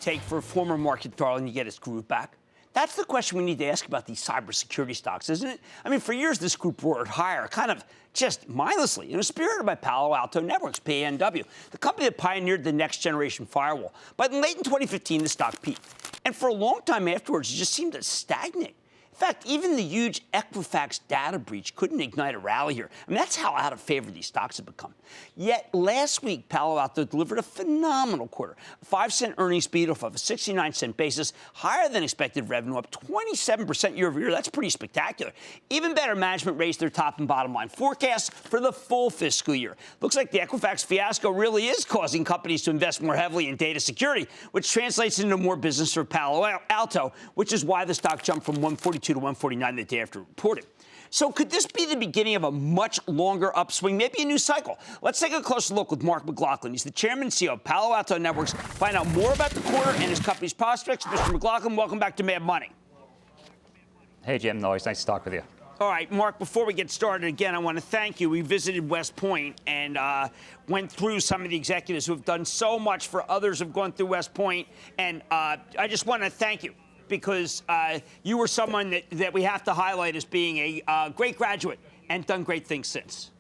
take for a former market darling to get its groove back? That's the question we need to ask about these cybersecurity stocks, isn't it? I mean, for years, this group roared higher, kind of just mindlessly, spirited by Palo Alto Networks, PANW, the company that pioneered the next-generation firewall. But late in 2015, the stock peaked. And for a long time afterwards, it just seemed to stagnate. In fact, even the huge Equifax data breach couldn't ignite a rally here. I mean, that's how out of favor these stocks have become. Yet last week, Palo Alto delivered a phenomenal quarter. A 5-cent earnings beat off of a 69-cent basis, higher than expected revenue, up 27% year over year. That's pretty spectacular. Even better, management raised their top and bottom line forecasts for the full fiscal year. Looks like the Equifax fiasco really is causing companies to invest more heavily in data security, which translates into more business for Palo Alto, which is why the stock jumped from 142 to 149 the day after it reported. So could this be the beginning of a much longer upswing, maybe a new cycle? Let's take a closer look with Mark McLaughlin. He's the chairman and CEO of Palo Alto Networks. Find out more about the quarter and his company's prospects. Mr. McLaughlin, welcome back to Mad Money. Hey, Jim. Always nice to talk with you. All right, Mark, before we get started, again, I want to thank you. We visited West Point and went through some of the executives who have done so much for others who have gone through West Point. And I just want to thank you, because you were someone that we have to highlight as being a great graduate and done great things since.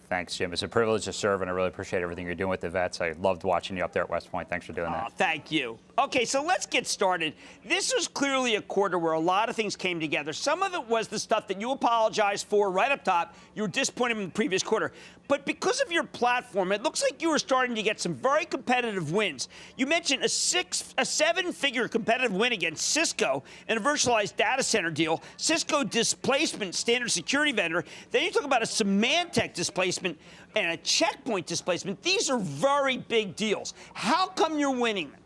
Thanks, Jim. It's a privilege to serve, and I really appreciate everything you're doing with the vets. I loved watching you up there at West Point. Thanks for doing that. Thank you. Okay, so let's get started. This was clearly a quarter where a lot of things came together. Some of it was the stuff that you apologized for right up top. You were disappointed in the previous quarter. But because of your platform, it looks like you were starting to get some very competitive wins. You mentioned a 7-figure competitive win against Cisco in a virtualized data center deal, Cisco displacement standard security vendor. Then you talk about a Symantec displacement and a Checkpoint displacement. These are very big deals. How come you're winning them?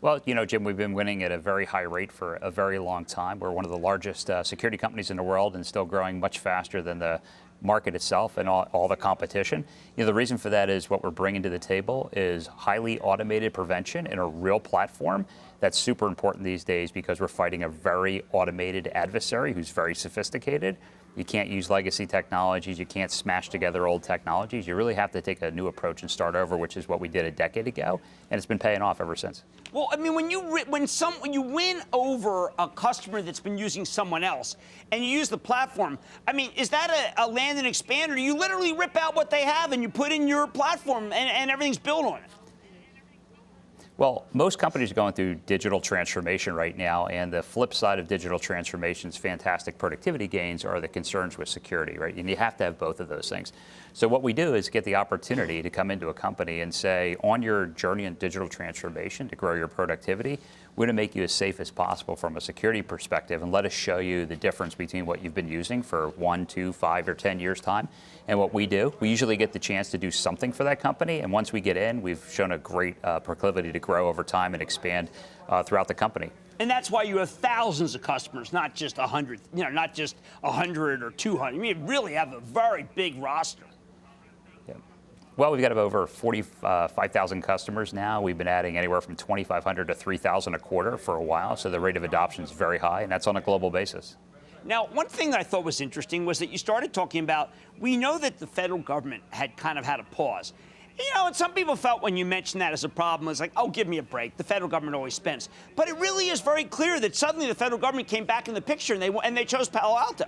Well, Jim, we've been winning at a very high rate for a very long time. We're one of the largest security companies in the world and still growing much faster than the market itself and all the competition. The reason for that is what we're bringing to the table is highly automated prevention in a real platform. That's super important these days because we're fighting a very automated adversary who's very sophisticated. You can't use legacy technologies. You can't smash together old technologies. You really have to take a new approach and start over, which is what we did a decade ago, and it's been paying off ever since. Well, I mean, when you win over a customer that's been using someone else, and you use the platform, I mean, is that a land and expand, or do you literally rip out what they have and you put in your platform and everything's built on it? Well, most companies are going through digital transformation right now, and the flip side of digital transformation's fantastic productivity gains are the concerns with security, right? And you have to have both of those things. So what we do is get the opportunity to come into a company and say, on your journey in digital transformation to grow your productivity, we're going to make you as safe as possible from a security perspective, and let us show you the difference between what you've been using for 1, 2, 5, or 10 years' time and what we do. We usually get the chance to do something for that company, and once we get in, we've shown a great proclivity to grow over time and expand throughout the company. And that's why you have thousands of customers, not just 100, not just 100 or 200. I mean, you really have a very big roster. Well, we've got over 45,000 customers now. We've been adding anywhere from 2,500 to 3,000 a quarter for a while, so the rate of adoption is very high, and that's on a global basis. Now, one thing that I thought was interesting was that you started talking about, we know that the federal government had kind of had a pause. And some people felt when you mentioned that as a problem, it's like, oh, give me a break. The federal government always spends. But it really is very clear that suddenly the federal government came back in the picture and they chose Palo Alto.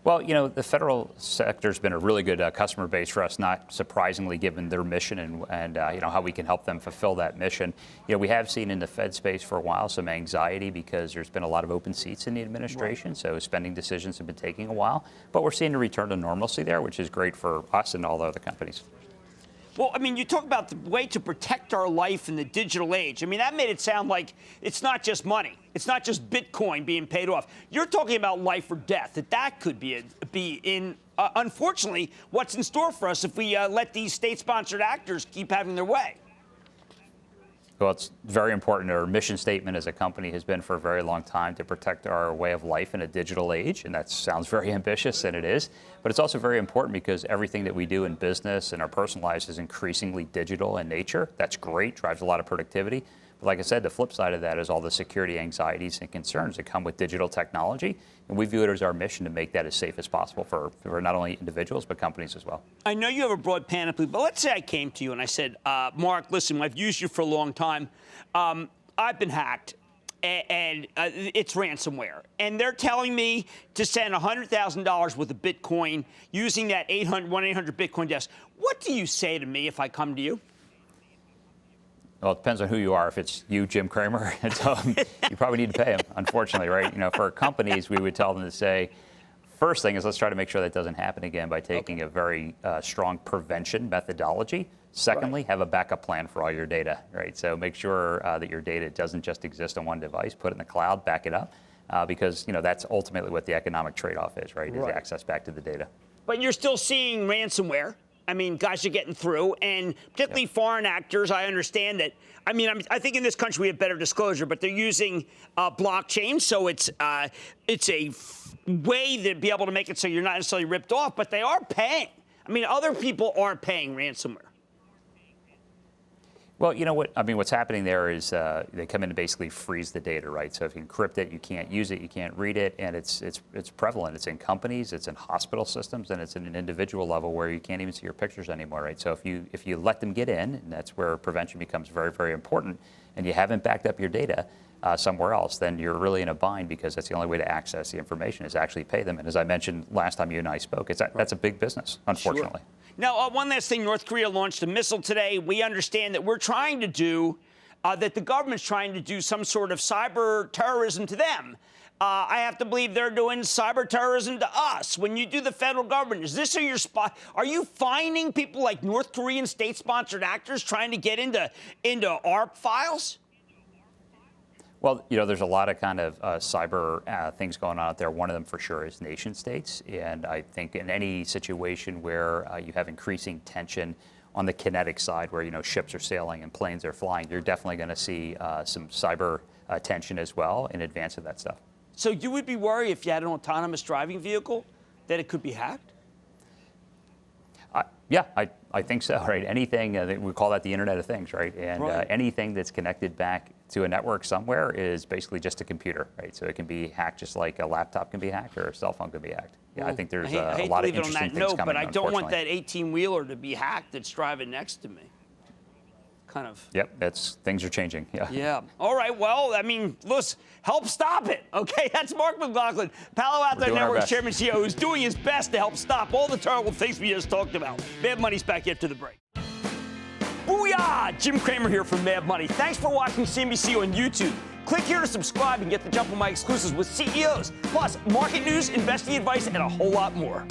Well, the federal sector's been a really good customer base for us, not surprisingly, given their mission and how we can help them fulfill that mission. We have seen in the Fed space for a while some anxiety because there's been a lot of open seats in the administration, so spending decisions have been taking a while. But we're seeing a return to normalcy there, which is great for us and all the other companies. Well, I mean, you talk about the way to protect our life in the digital age. I mean, that made it sound like it's not just money. It's not just Bitcoin being paid off. You're talking about life or death, that could be in, unfortunately, what's in store for us if we let these state-sponsored actors keep having their way. Well, it's very important. Our mission statement as a company has been for a very long time to protect our way of life in a digital age, and that sounds very ambitious, and it is. But it's also very important because everything that we do in business and our personal lives is increasingly digital in nature. That's great, drives a lot of productivity. But like I said, the flip side of that is all the security anxieties and concerns that come with digital technology. And we view it as our mission to make that as safe as possible for not only individuals, but companies as well. I know you have a broad panoply, but let's say I came to you and I said, Mark, listen, I've used you for a long time. I've been hacked, and it's ransomware. And they're telling me to send $100,000 worth of Bitcoin using that 1-800-BITCOIN desk. What do you say to me if I come to you? Well, it depends on who you are. If it's you, Jim Cramer, you probably need to pay him, unfortunately, right? For companies, we would tell them to say, first thing is let's try to make sure that doesn't happen again by taking a very strong prevention methodology. Secondly, have a backup plan for all your data, right? So make sure that your data doesn't just exist on one device. Put it in the cloud, back it up, because that's ultimately what the economic trade-off is, right? Is access back to the data. But you're still seeing ransomware. I mean, guys are getting through, and particularly foreign actors. I understand that. I mean, I think in this country we have better disclosure, but they're using blockchain, so it's a way to be able to make it so you're not necessarily ripped off, but they are paying. I mean, other people aren't paying ransomware. Well, you know what? I mean, what's happening there is they come in to basically freeze the data, right? So if you encrypt it, you can't use it, you can't read it, and it's prevalent. It's in companies, it's in hospital systems, and it's in an individual level where you can't even see your pictures anymore, right? So if you let them get in, and that's where prevention becomes very, very important, and you haven't backed up your data somewhere else, then you're really in a bind because that's the only way to access the information is actually pay them. And as I mentioned last time you and I spoke, that's a big business, unfortunately. Sure. Now, one last thing. North Korea launched a missile today. We understand that we're trying to do, that the government's trying to do some sort of cyber terrorism to them. I have to believe they're doing cyber terrorism to us. When you do the federal government, is this your spot? Are you finding people like North Korean state-sponsored actors trying to get into our files? Well, there's a lot of kind of cyber things going on out there. One of them for sure is nation states. And I think in any situation where you have increasing tension on the kinetic side, where, ships are sailing and planes are flying, you're definitely going to see some cyber tension as well in advance of that stuff. So you would be worried if you had an autonomous driving vehicle that it could be hacked? Yeah, I think so, right? Anything, we call that the Internet of Things, right? And anything that's connected back to a network somewhere is basically just a computer, right? So it can be hacked just like a laptop can be hacked or a cell phone can be hacked. Yeah, I think there's a lot of interesting things coming, but I don't want that 18-wheeler to be hacked that's driving next to me. Kind of. Yep, things are changing. Yeah. All right. Well, I mean, listen, help stop it. Okay, that's Mark McLaughlin, Palo Alto Networks Chairman and CEO, who's doing his best to help stop all the terrible things we just talked about. Mad Money's back after the break. Booyah! Jim Cramer here from Mad Money. Thanks for watching CNBC on YouTube. Click here to subscribe and get the jump on my exclusives with CEOs, plus market news, investing advice, and a whole lot more.